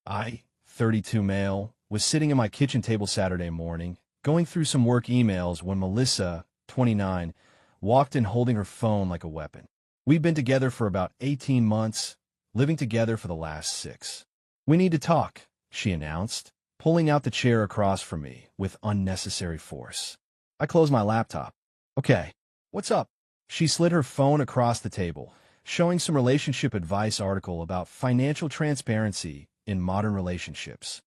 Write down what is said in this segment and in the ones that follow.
I, 32 male, was sitting at my kitchen table Saturday morning, going through some work emails when Melissa, 29, walked in holding her phone like a weapon. We've been together for about 18 months, living together for the last 6. We need to talk, she announced, pulling out the chair across from me with unnecessary force. I closed my laptop. Okay, what's up? She slid her phone across the table, showing some relationship advice article about financial transparency in modern relationships.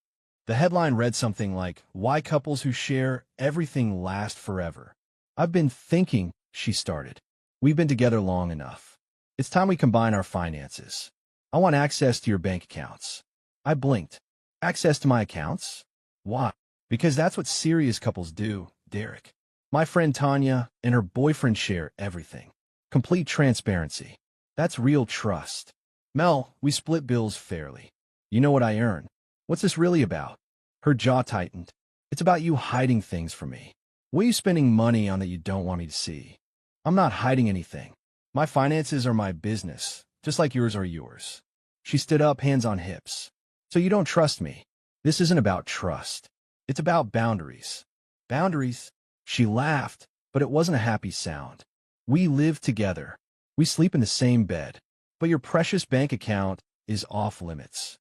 The headline read something like, "Why couples who share everything last forever." "I've been thinking," she started. "We've been together long enough. It's time we combine our finances. I want access to your bank accounts." I blinked. "Access to my accounts? Why?" "Because that's what serious couples do, Derek. My friend Tanya and her boyfriend share everything. Complete transparency. That's real trust. Mel, we split bills fairly. You know what I earn. What's this really about?" Her jaw tightened. "It's about you hiding things from me. What are you spending money on that you don't want me to see?" "I'm not hiding anything. My finances are my business, just like yours are yours." She stood up, hands on hips. "So you don't trust me?" "This isn't about trust. It's about boundaries." "Boundaries?" She laughed, but it wasn't a happy sound. "We live together. We sleep in the same bed. But your precious bank account is off limits."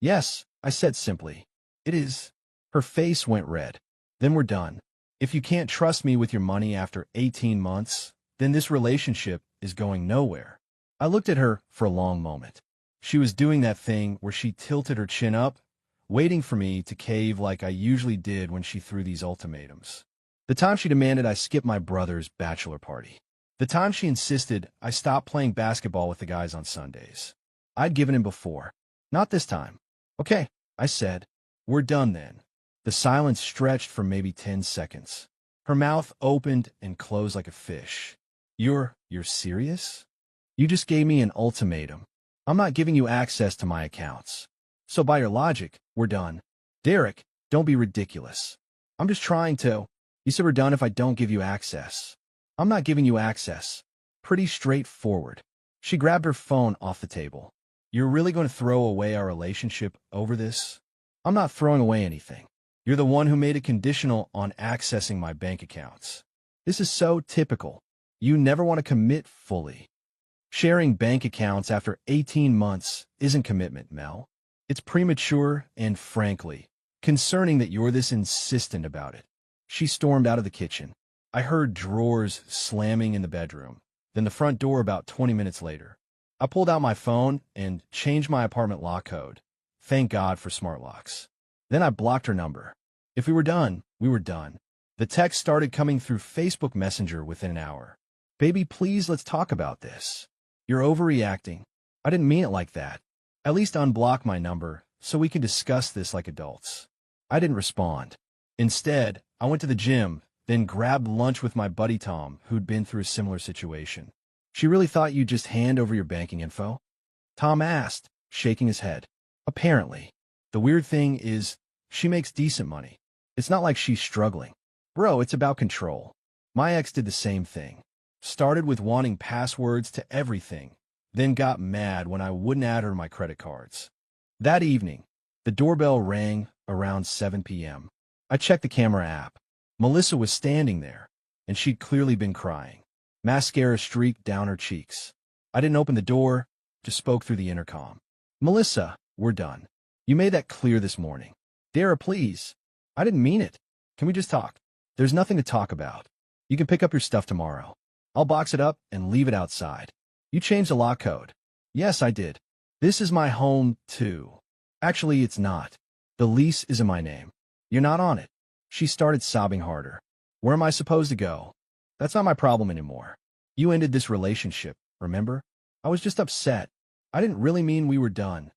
"Yes," I said simply. "It is." Her face went red. "Then we're done. If you can't trust me with your money after 18 months, then this relationship is going nowhere." I looked at her for a long moment. She was doing that thing where she tilted her chin up, waiting for me to cave like I usually did when she threw these ultimatums. The time she demanded I skip my brother's bachelor party. The time she insisted I stop playing basketball with the guys on Sundays. I'd given in before. Not this time. "Okay," I said. "We're done then." The silence stretched for maybe 10 seconds. Her mouth opened and closed like a fish. You're serious? You just gave me an ultimatum. I'm not giving you access to my accounts. So by your logic, we're done." "Derek, don't be ridiculous. I'm just trying to." "You said we're done if I don't give you access." "I'm not giving you access." Pretty straightforward. She grabbed her phone off the table. "You're really going to throw away our relationship over this?" "I'm not throwing away anything. You're the one who made it conditional on accessing my bank accounts. This is so typical. You never want to commit fully. Sharing bank accounts after 18 months isn't commitment, Mel. It's premature and, frankly, concerning that you're this insistent about it." She stormed out of the kitchen. I heard drawers slamming in the bedroom, then the front door about 20 minutes later. I pulled out my phone and changed my apartment lock code. Thank God for smart locks. Then I blocked her number. If we were done, we were done. The text started coming through Facebook Messenger within an hour. "Baby, please, let's talk about this. You're overreacting. I didn't mean it like that. At least unblock my number so we can discuss this like adults." I didn't respond. Instead, I went to the gym, then grabbed lunch with my buddy Tom, who'd been through a similar situation. "She really thought you'd just hand over your banking info?" Tom asked, shaking his head. "Apparently. The weird thing is, she makes decent money. It's not like she's struggling. Bro, it's about control. My ex did the same thing. Started with wanting passwords to everything, then got mad when I wouldn't add her to my credit cards." That evening, the doorbell rang around 7 p.m. I checked the camera app. Melissa was standing there, and she'd clearly been crying. Mascara streaked down her cheeks. I didn't open the door, just spoke through the intercom. "Melissa, we're done. You made that clear this morning." "Dara, please. I didn't mean it. Can we just talk?" "There's nothing to talk about. You can pick up your stuff tomorrow. I'll box it up and leave it outside." "You changed the lock code." "Yes, I did. This is my home, too." "Actually, it's not. The lease is in my name. You're not on it." She started sobbing harder. "Where am I supposed to go?" "That's not my problem anymore. You ended this relationship, remember? I was just upset. I didn't really mean we were done."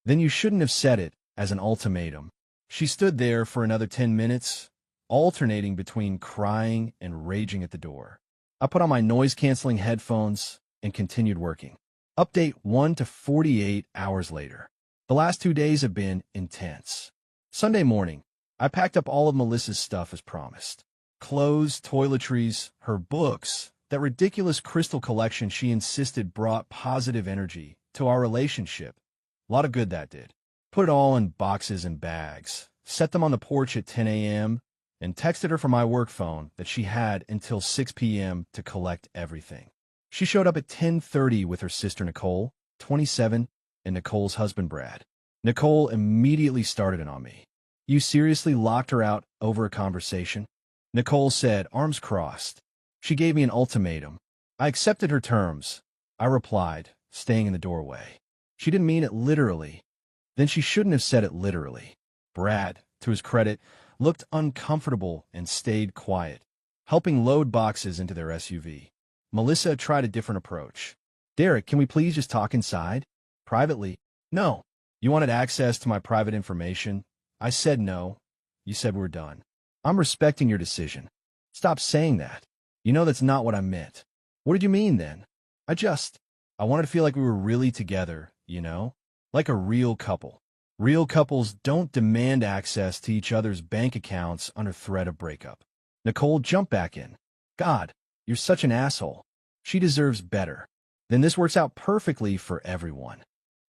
"Then you shouldn't have said it as an ultimatum." She stood there for another 10 minutes, alternating between crying and raging at the door. I put on my noise-canceling headphones and continued working. Update 1 to 48 hours later. The last 2 days have been intense. Sunday morning, I packed up all of Melissa's stuff as promised. Clothes, toiletries, her books, that ridiculous crystal collection she insisted brought positive energy to our relationship. A lot of good that did. Put it all in boxes and bags, set them on the porch at 10 a.m., and texted her from my work phone that she had until 6 p.m. to collect everything. She showed up at 10:30 with her sister Nicole, 27, and Nicole's husband Brad. Nicole immediately started it on me. You seriously locked her out over a conversation? Nicole said, arms crossed. She gave me an ultimatum. I accepted her terms. I replied, staying in the doorway. She didn't mean it literally. Then she shouldn't have said it literally. Brad, to his credit, looked uncomfortable and stayed quiet, helping load boxes into their SUV. Melissa tried a different approach. Derek, can we please just talk inside? Privately? No. You wanted access to my private information? I said no. You said we're done. I'm respecting your decision. Stop saying that. You know that's not what I meant. What did you mean then? I wanted to feel like we were really together, you know? Like a real couple. Real couples don't demand access to each other's bank accounts under threat of breakup. Nicole jumped back in. God, you're such an asshole. She deserves better. Then this works out perfectly for everyone.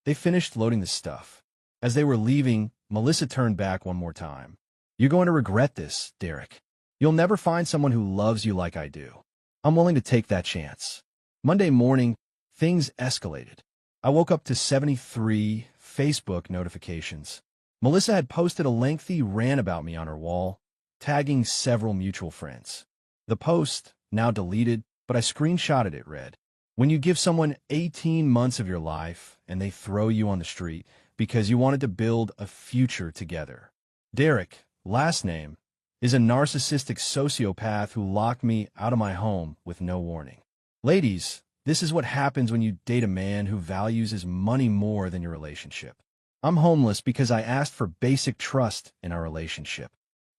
They finished loading the stuff. As they were leaving, Melissa turned back one more time. You're going to regret this, Derek. You'll never find someone who loves you like I do. I'm willing to take that chance. Monday morning, things escalated. I woke up to 73 Facebook notifications. Melissa had posted a lengthy rant about me on her wall, tagging several mutual friends. The post, now deleted, but I screenshotted it, read, when you give someone 18 months of your life and they throw you on the street because you wanted to build a future together. Derek, last name, is a narcissistic sociopath who locked me out of my home with no warning. Ladies, this is what happens when you date a man who values his money more than your relationship. I'm homeless because I asked for basic trust in our relationship.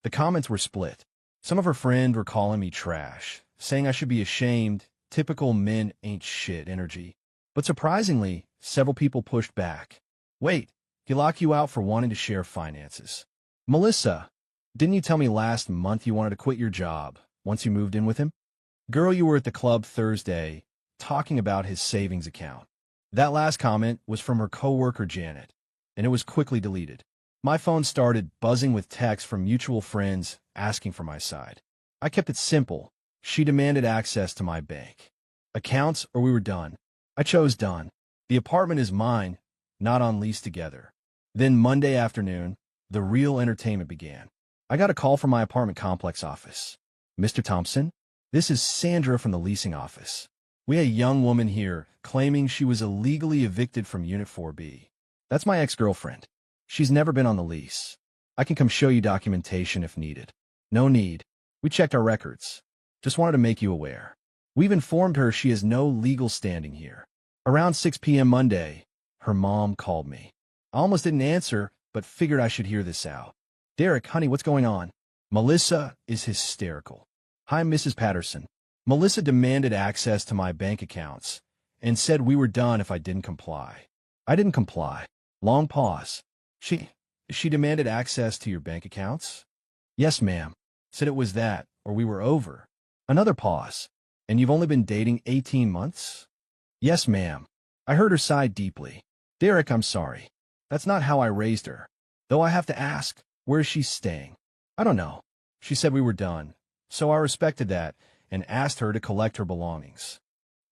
The comments were split. Some of her friends were calling me trash, saying I should be ashamed, typical men ain't shit energy. But surprisingly, several people pushed back. Wait, he locked you out for wanting to share finances. Melissa, didn't you tell me last month you wanted to quit your job once you moved in with him? Girl, you were at the club Thursday, talking about his savings account. That last comment was from her coworker Janet, and it was quickly deleted. My phone started buzzing with texts from mutual friends asking for my side. I kept it simple. She demanded access to my bank accounts or we were done. I chose done. The apartment is mine, not on lease together. Then Monday afternoon, the real entertainment began. I got a call from my apartment complex office. Mr. Thompson, this is Sandra from the leasing office. We had a young woman here claiming she was illegally evicted from Unit 4B. That's my ex-girlfriend. She's never been on the lease. I can come show you documentation if needed. No need. We checked our records. Just wanted to make you aware. We've informed her she has no legal standing here. Around 6 p.m. Monday, her mom called me. I almost didn't answer, but figured I should hear this out. Derek, honey, what's going on? Melissa is hysterical. Hi, Mrs. Patterson. Melissa demanded access to my bank accounts and said we were done if I didn't comply. I didn't comply. Long pause. She demanded access to your bank accounts? Yes, ma'am. Said it was that, or we were over. Another pause. And you've only been dating 18 months? Yes, ma'am. I heard her sigh deeply. Derek, I'm sorry. That's not how I raised her. Though I have to ask, where is she staying? I don't know. She said we were done, so I respected that and asked her to collect her belongings.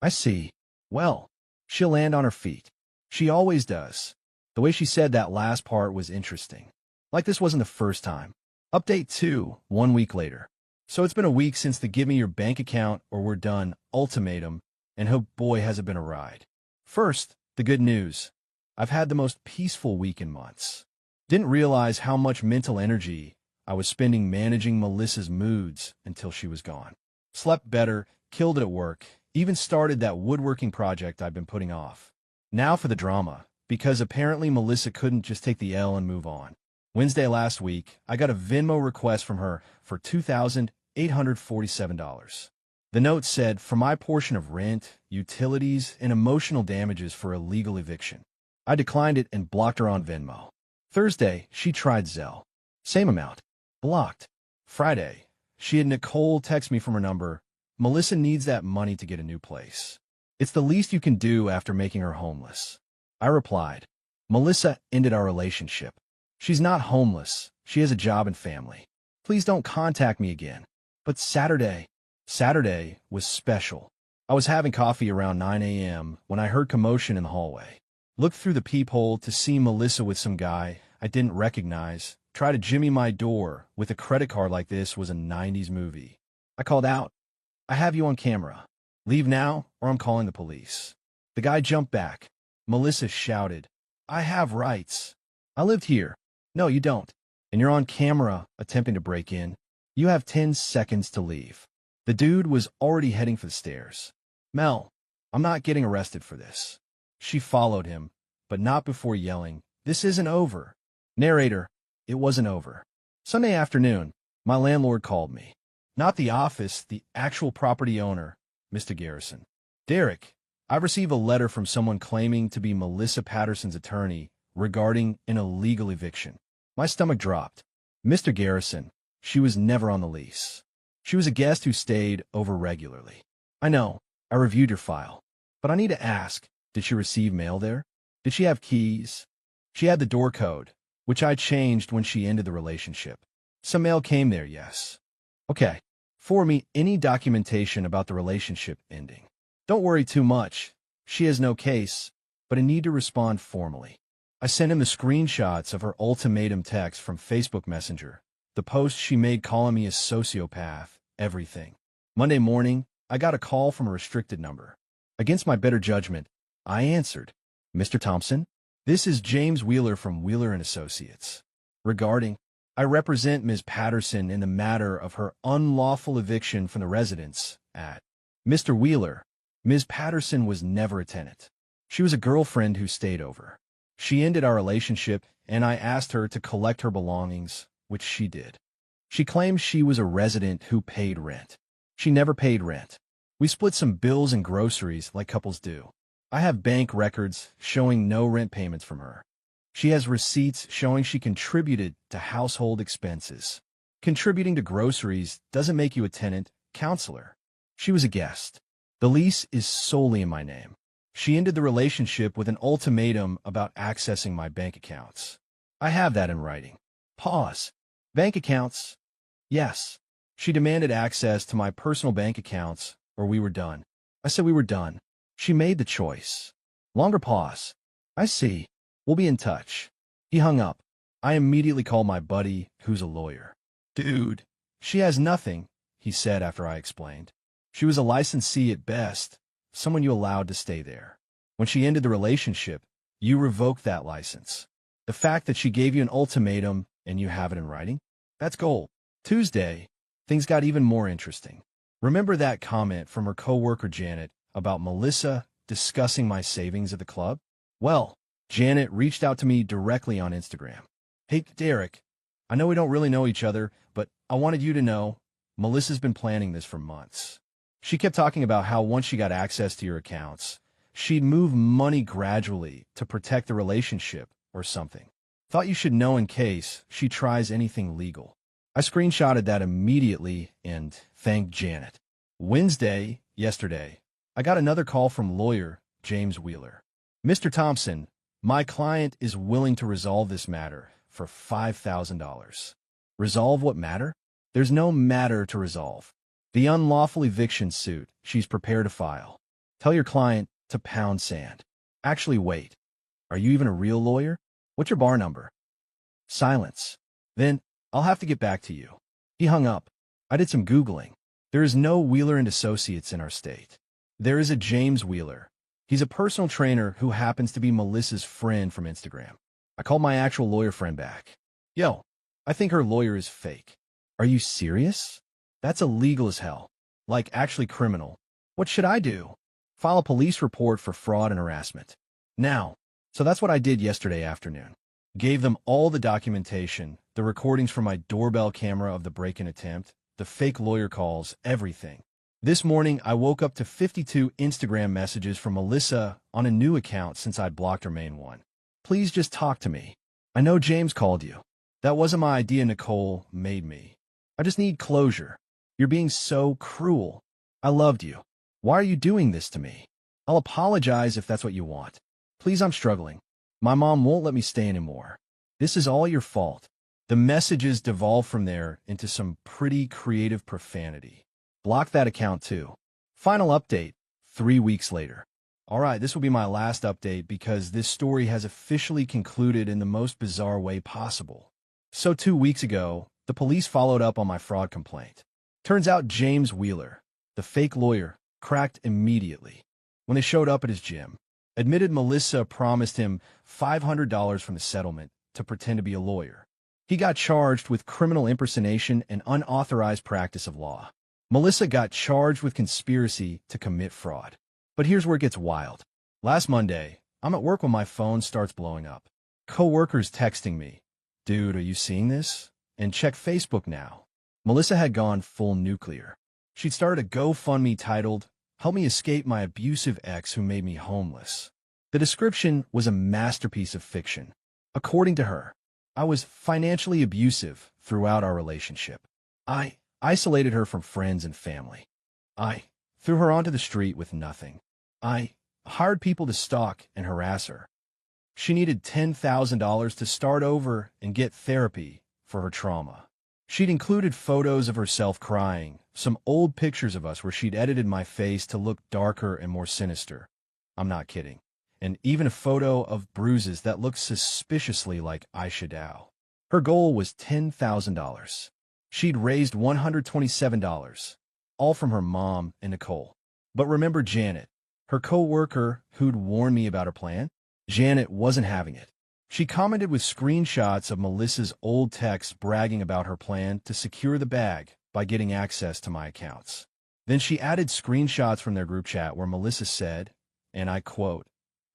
I see. Well, she'll land on her feet. She always does. The way she said that last part was interesting. Like this wasn't the first time. Update 2, 1 week later. So it's been a week since the give me your bank account or we're done ultimatum, and oh boy has it been a ride. First, the good news. I've had the most peaceful week in months. Didn't realize how much mental energy I was spending managing Melissa's moods until she was gone. Slept better, killed it at work, even started that woodworking project I've been putting off. Now for the drama, because apparently Melissa couldn't just take the L and move on. Wednesday last week, I got a Venmo request from her for $2,847. The note said, for my portion of rent, utilities, and emotional damages for illegal eviction. I declined it and blocked her on Venmo. Thursday, she tried Zelle. Same amount. Blocked. Friday, she had Nicole text me from her number. Melissa needs that money to get a new place. It's the least you can do after making her homeless. I replied, Melissa ended our relationship. She's not homeless. She has a job and family. Please don't contact me again. But Saturday was special. I was having coffee around 9 a.m. when I heard commotion in the hallway. Looked through the peephole to see Melissa with some guy I didn't recognize try to jimmy my door with a credit card like this was a 90s movie. I called out, "I have you on camera. Leave now or I'm calling the police." The guy jumped back. Melissa shouted, "I have rights. I lived here." "No, you don't. And you're on camera attempting to break in. You have 10 seconds to leave." The dude was already heading for the stairs. "Mel, I'm not getting arrested for this." She followed him, but not before yelling, "This isn't over." Narrator, it wasn't over. Sunday afternoon, my landlord called me. Not the office, the actual property owner, Mr. Garrison. "Derek, I've received a letter from someone claiming to be Melissa Patterson's attorney regarding an illegal eviction." My stomach dropped. "Mr. Garrison, she was never on the lease. She was a guest who stayed over regularly." "I know. I reviewed your file. But I need to ask, did she receive mail there? Did she have keys?" "She had the door code, which I changed when she ended the relationship. Some mail came there, yes." "Okay. Forward me any documentation about the relationship ending. Don't worry too much. She has no case, but I need to respond formally." I sent him the screenshots of her ultimatum text from Facebook Messenger, the post she made calling me a sociopath, everything. Monday morning, I got a call from a restricted number. Against my better judgment, I answered, "Mr. Thompson, this is James Wheeler from Wheeler & Associates. Regarding, I represent Ms. Patterson in the matter of her unlawful eviction from the residence at." "Mr. Wheeler, Ms. Patterson was never a tenant. She was a girlfriend who stayed over. She ended our relationship, and I asked her to collect her belongings, which she did. She claims she was a resident who paid rent. She never paid rent. We split some bills and groceries like couples do. I have bank records showing no rent payments from her. She has receipts showing she contributed to household expenses. Contributing to groceries doesn't make you a tenant, counselor. She was a guest. The lease is solely in my name. She ended the relationship with an ultimatum about accessing my bank accounts. I have that in writing." Pause. "Bank accounts?" "Yes. She demanded access to my personal bank accounts, or we were done." I said we were done. She made the choice. Longer pause. "I see. We'll be in touch." He hung up. I immediately called my buddy, who's a lawyer. "Dude, she has nothing," he said after I explained. "She was a licensee at best, someone you allowed to stay there. When she ended the relationship, you revoked that license. The fact that she gave you an ultimatum and you have it in writing? That's gold." Tuesday, things got even more interesting. Remember that comment from her coworker Janet about Melissa discussing my savings at the club? Well, Janet reached out to me directly on Instagram. "Hey, Derek, I know we don't really know each other, but I wanted you to know Melissa's been planning this for months. She kept talking about how once she got access to your accounts, she'd move money gradually to protect the relationship or something. Thought you should know in case she tries anything legal." I screenshotted that immediately and thanked Janet. Wednesday, yesterday, I got another call from lawyer James Wheeler. "Mr. Thompson, my client is willing to resolve this matter for $5,000. "Resolve what matter? There's no matter to resolve. The unlawful eviction suit she's prepared to file. Tell your client to pound sand." "Actually, wait. Are you even a real lawyer? What's your bar number?" Silence. "Then I'll have to get back to you." He hung up. I did some Googling. There is no Wheeler & Associates in our state. There is a James Wheeler. He's a personal trainer who happens to be Melissa's friend from Instagram. I called my actual lawyer friend back. "Yo, I think her lawyer is fake." "Are you serious? That's illegal as hell. Like, actually criminal. What should I do?" "File a police report for fraud and harassment." Now, so that's what I did yesterday afternoon. Gave them all the documentation, the recordings from my doorbell camera of the break-in attempt, the fake lawyer calls, everything. This morning, I woke up to 52 Instagram messages from Melissa on a new account since I'd blocked her main one. "Please just talk to me. I know James called you. That wasn't my idea, Nicole made me. I just need closure. You're being so cruel. I loved you. Why are you doing this to me? I'll apologize if that's what you want. Please, I'm struggling. My mom won't let me stay anymore. This is all your fault. The messages devolved from there into some pretty creative profanity. Block that account too. Final update, 3 weeks later. All right, this will be my last update because this story has officially concluded in the most bizarre way possible. So 2 weeks ago, the police followed up on my fraud complaint. Turns out James Wheeler, the fake lawyer, cracked immediately. When they showed up at his gym, admitted Melissa promised him $500 from the settlement to pretend to be a lawyer. He got charged with criminal impersonation and unauthorized practice of law. Melissa got charged with conspiracy to commit fraud. But here's where it gets wild. Last Monday, I'm at work when my phone starts blowing up. Co-workers texting me, "Dude, are you seeing this? And check Facebook now." Melissa had gone full nuclear. She'd started a GoFundMe titled, "Help Me Escape My Abusive Ex Who Made Me Homeless." The description was a masterpiece of fiction. According to her, I was financially abusive throughout our relationship. I isolated her from friends and family. I threw her onto the street with nothing. I hired people to stalk and harass her. She needed $10,000 to start over and get therapy for her trauma. She'd included photos of herself crying, some old pictures of us where she'd edited my face to look darker and more sinister. I'm not kidding. And even a photo of bruises that looked suspiciously like eyeshadow. Her goal was $10,000. She'd raised $127, all from her mom and Nicole. But remember Janet, her co-worker who'd warned me about her plan? Janet wasn't having it. She commented with screenshots of Melissa's old texts bragging about her plan to secure the bag by getting access to my accounts. Then she added screenshots from their group chat where Melissa said, and I quote,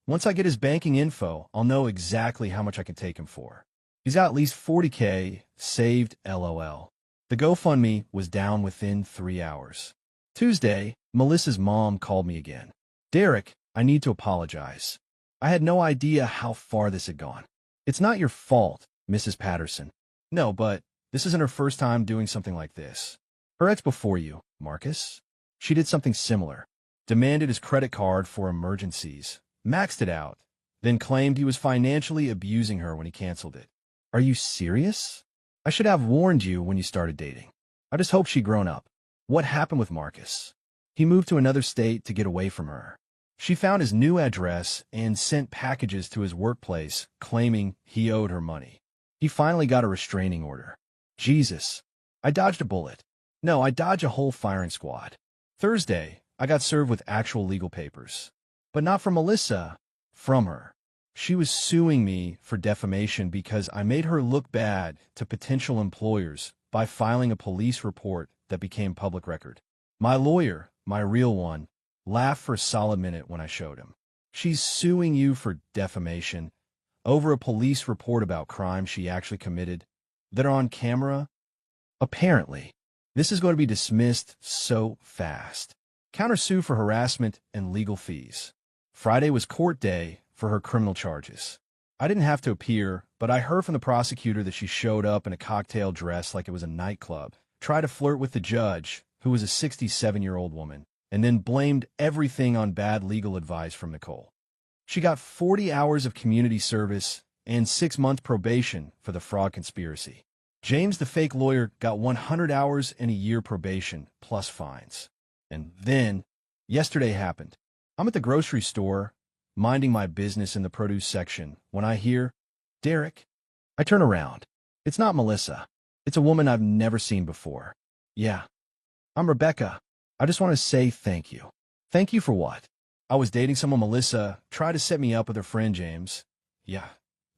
"Once I get his banking info, I'll know exactly how much I can take him for. He's got at least $40K saved, LOL. The GoFundMe was down within 3 hours. Tuesday, Melissa's mom called me again. "Derek, I need to apologize. I had no idea how far this had gone. It's not your fault, Mrs. Patterson. No, but this isn't her first time doing something like this. Her ex before you, Marcus, she did something similar. Demanded his credit card for emergencies, maxed it out, then claimed he was financially abusing her when he canceled it. Are you serious? I should have warned you when you started dating. I just hope she'd grown up. What happened with Marcus? He moved to another state to get away from her. She found his new address and sent packages to his workplace claiming he owed her money. He finally got a restraining order. Jesus, I dodged a bullet. No, I dodged a whole firing squad. Thursday, I got served with actual legal papers. But not from Melissa, from her. She was suing me for defamation because I made her look bad to potential employers by filing a police report that became public record. My lawyer, my real one, laughed for a solid minute when I showed him. She's suing you for defamation over a police report about crimes she actually committed that are on camera? Apparently, this is going to be dismissed so fast. Countersue for harassment and legal fees. Friday was court day for her criminal charges. I didn't have to appear, but I heard from the prosecutor that she showed up in a cocktail dress like it was a nightclub, tried to flirt with the judge, who was a 67-year-old woman, and then blamed everything on bad legal advice from Nicole. She got 40 hours of community service and 6 months probation for the fraud conspiracy. James, the fake lawyer, got 100 hours and a year probation, plus fines. And then, yesterday happened. I'm at the grocery store, minding my business in the produce section, when I hear, "Derek." I turn around. It's not Melissa. It's a woman I've never seen before. "Yeah, I'm Rebecca. I just want to say thank you." "Thank you for what?" "I was dating someone Melissa tried to set me up with her friend James." "Yeah,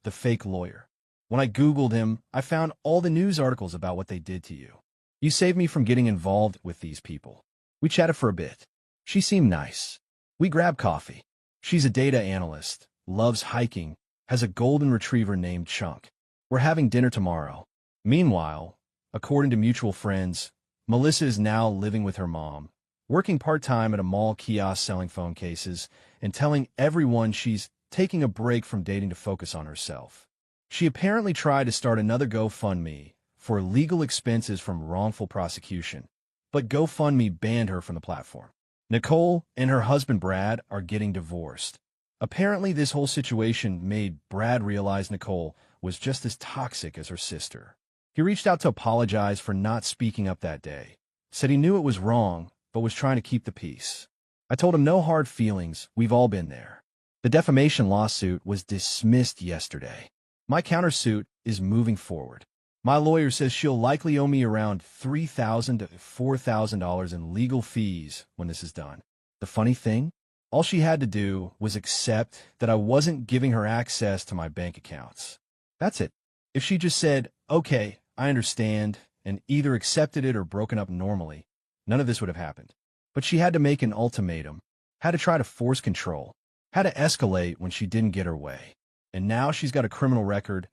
the fake lawyer. When I Googled him, I found all the news articles about what they did to you. You saved me from getting involved with these people." We chatted for a bit. She seemed nice. We grabbed coffee. She's a data analyst, loves hiking, has a golden retriever named Chunk. We're having dinner tomorrow. Meanwhile, according to mutual friends, Melissa is now living with her mom, working part-time at a mall kiosk selling phone cases, and telling everyone she's taking a break from dating to focus on herself. She apparently tried to start another GoFundMe for legal expenses from wrongful prosecution, but GoFundMe banned her from the platform. Nicole and her husband Brad are getting divorced. Apparently, this whole situation made Brad realize Nicole was just as toxic as her sister. He reached out to apologize for not speaking up that day, said he knew it was wrong, but was trying to keep the peace. I told him no hard feelings, we've all been there. The defamation lawsuit was dismissed yesterday. My countersuit is moving forward. My lawyer says she'll likely owe me around $3,000 to $4,000 in legal fees when this is done. The funny thing? All she had to do was accept that I wasn't giving her access to my bank accounts. That's it. If she just said, okay, I understand, and either accepted it or broken up normally, none of this would have happened. But she had to make an ultimatum, had to try to force control, had to escalate when she didn't get her way. And now she's got a criminal record,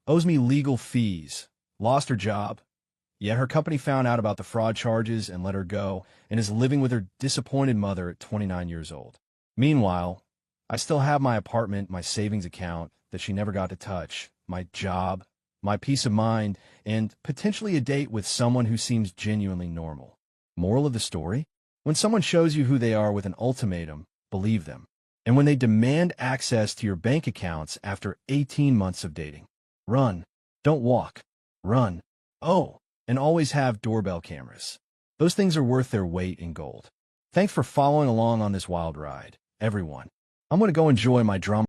owes me legal fees, lost her job, yet her company found out about the fraud charges and let her go, and is living with her disappointed mother at 29 years old. Meanwhile, I still have my apartment, my savings account that she never got to touch, my job, my peace of mind, and potentially a date with someone who seems genuinely normal. Moral of the story? When someone shows you who they are with an ultimatum, believe them. And when they demand access to your bank accounts after 18 months of dating, run. Don't walk. Run. Oh, and always have doorbell cameras. Those things are worth their weight in gold. Thanks for following along on this wild ride, everyone. I'm going to go enjoy my drama.